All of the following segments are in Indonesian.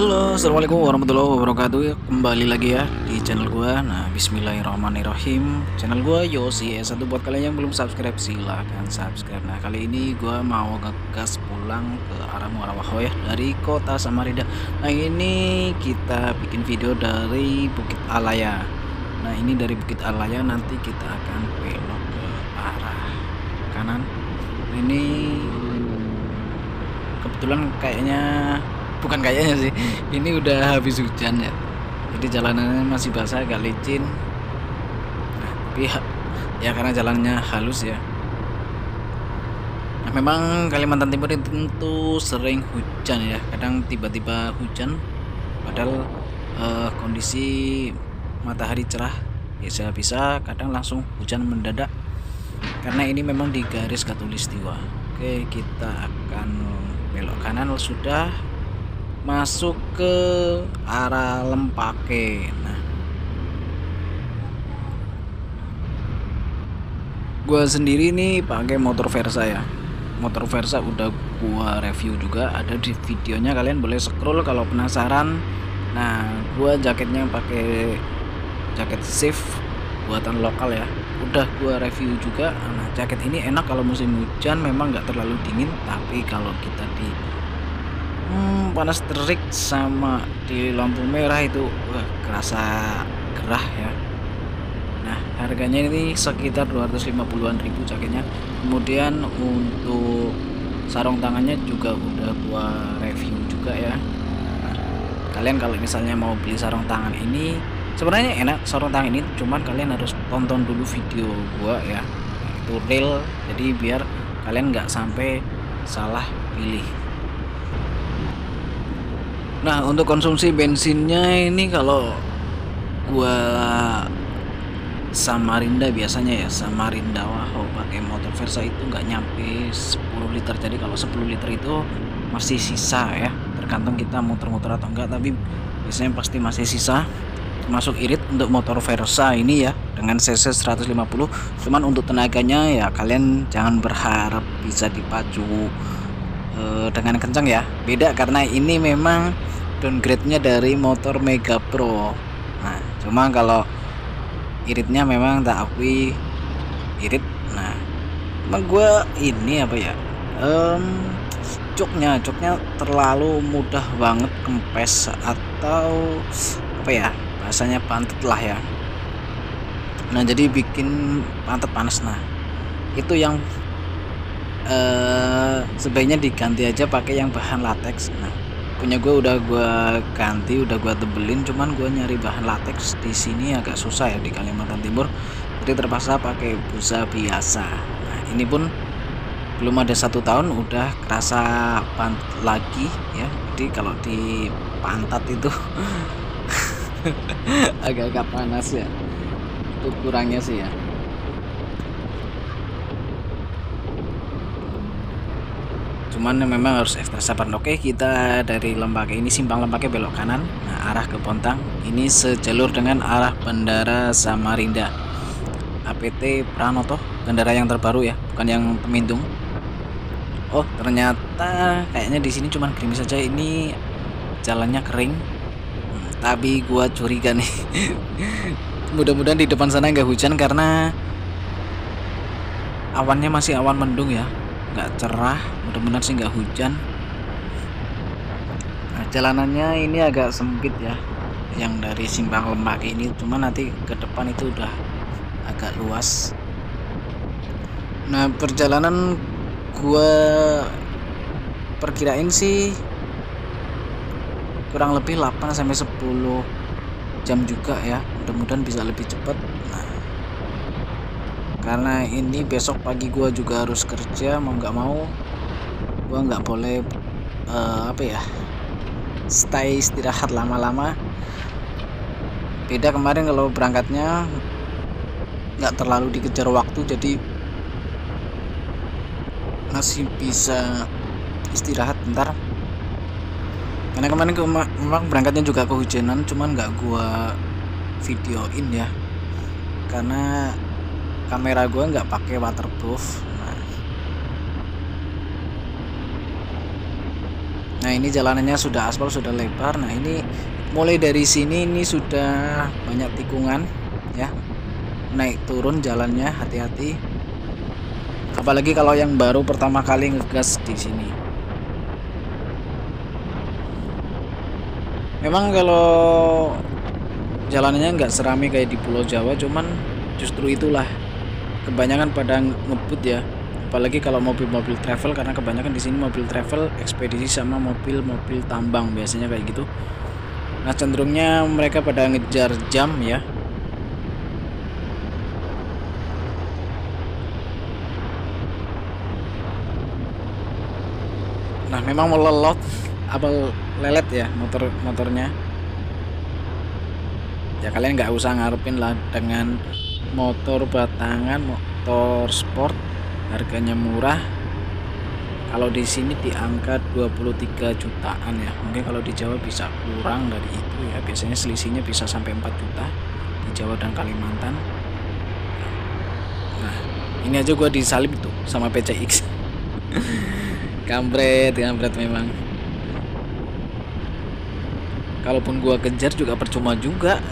Halo, assalamualaikum warahmatullahi wabarakatuh. Kembali lagi ya di channel gua. Nah, Bismillahirrahmanirrahim. Channel gua Yosi S1. Buat kalian yang belum subscribe, silahkan subscribe. Nah, kali ini gua mau ngegas pulang ke arah Muarawaho ya, dari kota Samarinda. Nah, ini kita bikin video dari Bukit Alaya. Nah, ini dari Bukit Alaya nanti kita akan belok ke arah kanan. Ini kebetulan kayaknya, bukan kayaknya sih, ini udah habis hujan ya, jadi jalanannya masih basah, agak licin. Nah, tapi ya karena jalannya halus ya. Nah, memang Kalimantan Timur itu tentu sering hujan ya, kadang tiba-tiba hujan padahal kondisi matahari cerah, bisa kadang langsung hujan mendadak karena ini memang di garis khatulistiwa. Oke, kita akan belok kanan, sudah masuk ke arah Lempake. Nah, gua sendiri nih pakai motor Versa ya. Motor Versa udah gua review juga, ada di videonya, kalian boleh scroll kalau penasaran. Nah, gua jaketnya pakai jaket shift buatan lokal ya, udah gua review juga. Nah, jaket ini enak kalau musim hujan, memang nggak terlalu dingin, tapi kalau kita di panas terik sama di lampu merah itu kerasa gerah ya. Nah, harganya ini sekitar 250-an ribu jaketnya. Kemudian untuk sarung tangannya juga udah gua review juga ya. Nah, kalian kalau misalnya mau beli sarung tangan ini, sebenarnya enak sarung tangan ini, cuman kalian harus tonton dulu video gua ya, itu real, jadi biar kalian nggak sampai salah pilih. Nah, untuk konsumsi bensinnya ini kalau gua Samarinda biasanya ya, Samarinda Waho pakai motor Versa itu nggak nyampe 10 liter. Jadi kalau 10 liter itu masih sisa ya, tergantung kita muter-muter atau enggak, tapi biasanya pasti masih sisa. Termasuk irit untuk motor Versa ini ya, dengan cc 150. Cuman untuk tenaganya ya kalian jangan berharap bisa dipacu dengan kencang ya, beda karena ini memang downgrade-nya dari motor Mega Pro. Nah, cuma kalau iritnya memang tak akui irit. Nah, emang gue ini apa ya, joknya terlalu mudah banget kempes atau apa ya, bahasanya pantat lah ya. Nah, jadi bikin pantat panas. Nah, itu yang sebaiknya diganti aja pakai yang bahan latex. Nah, punya gue udah gue ganti, udah gue tebelin, cuman gue nyari bahan latex di sini agak susah ya di Kalimantan Timur, jadi terpaksa pakai busa biasa. Nah, ini pun belum ada 1 tahun udah kerasa pantat lagi ya, jadi kalau di pantat itu agak-agak panas ya, itu kurangnya sih ya. Cuman memang harus ekstra sabar. Oke, kita dari Lempake ini, simpang Lempake belok kanan, nah arah ke Bontang. Ini sejalur dengan arah Bandara Samarinda APT Pranoto, bandara yang terbaru ya, bukan yang Temindung. Oh, ternyata kayaknya di sini cuman gerimis saja, ini jalannya kering. Tapi gua curiga nih mudah-mudahan di depan sana nggak hujan karena awannya masih awan mendung ya, nggak cerah, mudah-mudahan sih nggak hujan. Nah, jalanannya ini agak sempit ya, yang dari simpang Lempake ini, cuma nanti ke depan itu udah agak luas. Nah, perjalanan gua perkirain sih kurang lebih 8-10 jam juga ya, mudah-mudahan bisa lebih cepat. Nah, karena ini besok pagi gua juga harus kerja, mau nggak mau gua nggak boleh apa ya, stay istirahat lama-lama. Beda kemarin kalau berangkatnya nggak terlalu dikejar waktu, jadi masih bisa istirahat bentar. Karena kemarin memang berangkatnya juga kehujanan, cuman nggak gua videoin ya, karena kamera gua nggak pakai waterproof. Nah, Nah ini jalanannya sudah aspal, sudah lebar. Nah ini mulai dari sini ini sudah banyak tikungan ya, naik turun jalannya, hati-hati. Apalagi kalau yang baru pertama kali ngegas di sini. Memang kalau jalanannya nggak serami kayak di Pulau Jawa, cuman justru itulah kebanyakan pada ngebut ya. Apalagi kalau mobil-mobil travel, karena kebanyakan di sini mobil travel, ekspedisi sama mobil-mobil tambang biasanya kayak gitu. Nah cenderungnya mereka pada ngejar jam ya. Nah memang melelot, abal lelet ya motornya. Ya kalian nggak usah ngarepin lah dengan motor batangan, motor sport harganya murah. Kalau di sini di angka 23 jutaan ya. Mungkin kalau di Jawa bisa kurang dari itu ya. Biasanya selisihnya bisa sampai 4 juta di Jawa dan Kalimantan. Nah, ini aja gua disalib tuh sama PCX. Kampret memang. Kalaupun gua kejar juga percuma juga.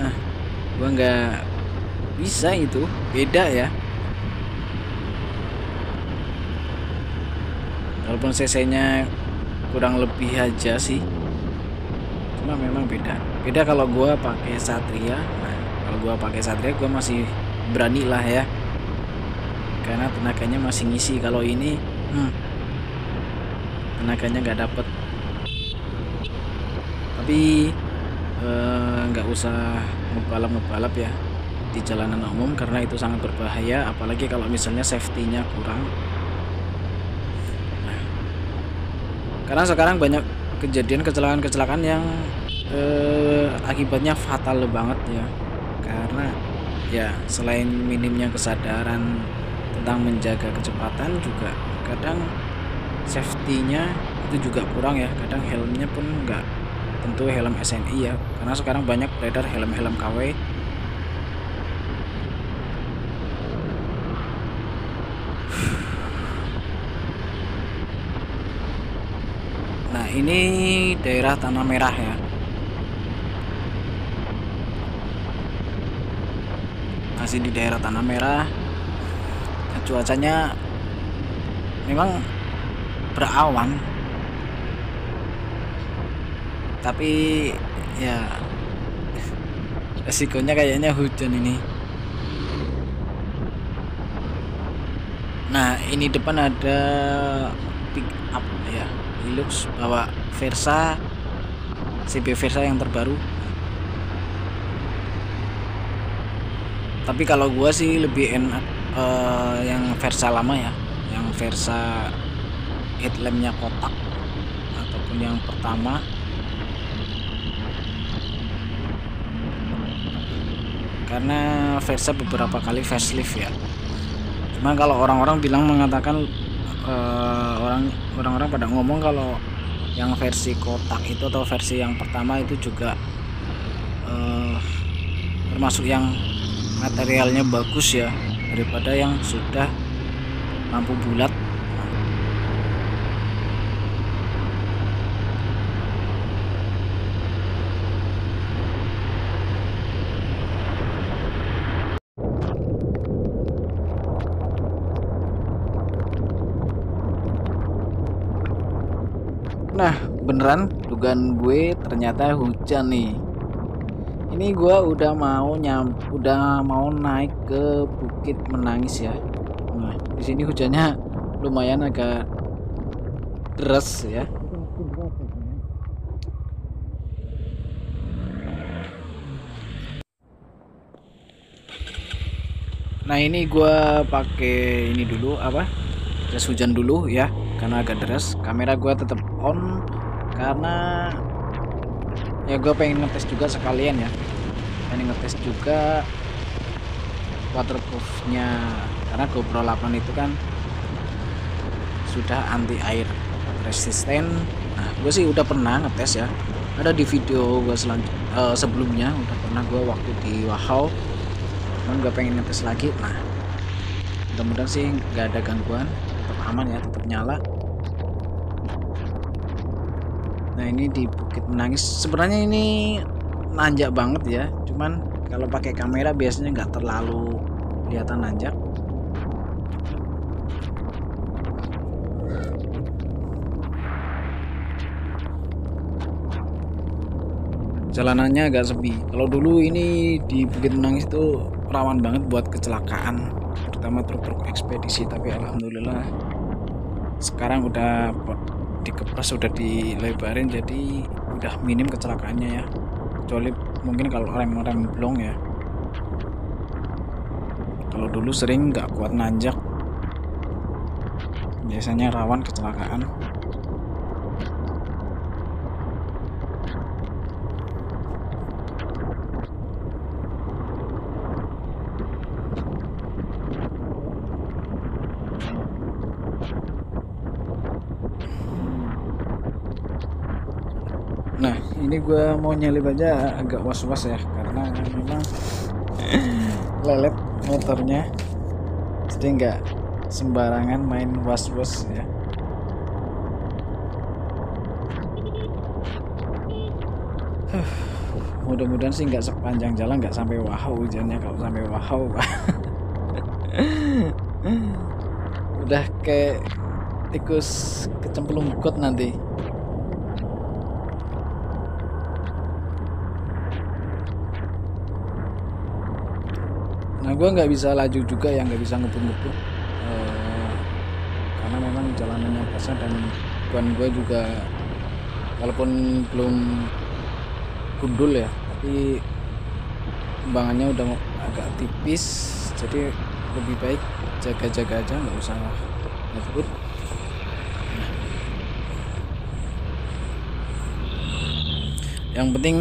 Gua nggak bisa, itu beda ya. Walaupun cc-nya kurang lebih aja sih, cuma memang beda kalau gua pakai Satria. Nah kalau gua pakai Satria gua masih berani lah ya, karena tenaganya masih ngisi. Kalau ini tenaganya nggak dapet. Tapi nggak usah ngebalap ya di jalanan umum, karena itu sangat berbahaya. Apalagi kalau misalnya safety-nya kurang. Karena sekarang banyak kecelakaan yang akibatnya fatal banget ya. Karena ya selain minimnya kesadaran tentang menjaga kecepatan, juga kadang safety-nya itu juga kurang ya. Kadang helmnya pun nggak tentu helm SNI ya. Karena sekarang banyak beredar helm-helm KW. Nah ini daerah Tanah Merah ya. Masih di daerah Tanah Merah. Cuacanya memang berawan, tapi ya resikonya kayaknya hujan ini. Nah ini depan ada pick up ya, Hilux bawa Versa, CB Versa yang terbaru. Tapi kalau gua sih lebih enak yang Versa lama ya, yang Versa headlampnya kotak, ataupun yang pertama. Karena Versa beberapa kali facelift ya. Cuma kalau orang-orang mengatakan orang-orang pada ngomong kalau yang versi kotak itu atau versi yang pertama itu juga termasuk yang materialnya bagus ya, daripada yang sudah lampu bulat. Nah beneran dugaan gue, ternyata hujan nih. Ini gue udah mau naik ke Bukit Menangis ya. Nah di sini hujannya lumayan agak deras ya. Nah ini gue pakai ini dulu, jas hujan dulu ya, karena agak deras. Kamera gue tetap on karena ya gue pengen ngetes juga sekalian ya, pengen ngetes juga waterproofnya, karena GoPro 8 itu kan sudah anti air resisten. Nah gue sih udah pernah ngetes ya, ada di video gue sebelumnya udah pernah gue waktu di Wahau. Cuman gue pengen ngetes lagi. Nah mudah-mudahan sih nggak ada gangguan, tetap aman ya, tetap nyala. Nah ini di Bukit Menangis, sebenarnya ini nanjak banget ya, cuman kalau pakai kamera biasanya nggak terlalu kelihatan nanjak. Jalanannya agak sepi. Kalau dulu ini di Bukit Menangis itu rawan banget buat kecelakaan, terutama truk-truk ekspedisi. Tapi alhamdulillah sekarang udah dikepres, udah dilebarin, jadi udah minim kecelakaannya ya. Kecuali mungkin kalau rem blong ya. Kalau dulu sering nggak kuat nanjak, biasanya rawan kecelakaan. Nah ini gue mau nyalip aja agak was-was ya, karena memang lelet motornya, jadi nggak sembarangan main was-was ya. Mudah-mudahan sih nggak sepanjang jalan, nggak sampai wahau hujannya. Kalau sampai wahau udah kayak tikus kecemplung got nanti. Nah gue nggak bisa laju juga ya, nggak bisa ngebut-ngebut, karena memang jalanannya basah dan ban gue juga walaupun belum gundul ya, tapi kembangannya udah agak tipis, jadi lebih baik jaga-jaga aja, nggak usah ngebut. Yang penting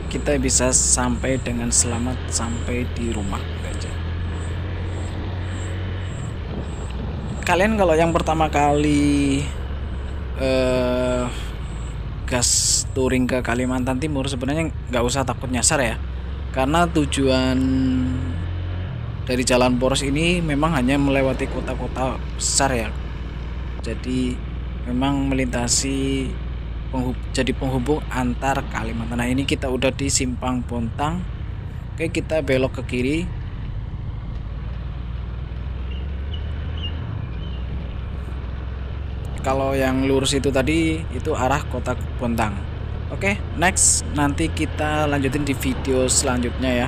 kita bisa sampai dengan selamat sampai di rumah aja. Kalian kalau yang pertama kali gas touring ke Kalimantan Timur, sebenarnya nggak usah takut nyasar ya, karena tujuan dari jalan poros ini memang hanya melewati kota-kota besar ya, jadi memang melintasi jadi penghubung antar Kalimantan. Nah ini kita udah di Simpang Bontang. Oke, kita belok ke kiri. Kalau yang lurus itu tadi itu arah kota Bontang. Oke, next nanti kita lanjutin di video selanjutnya ya.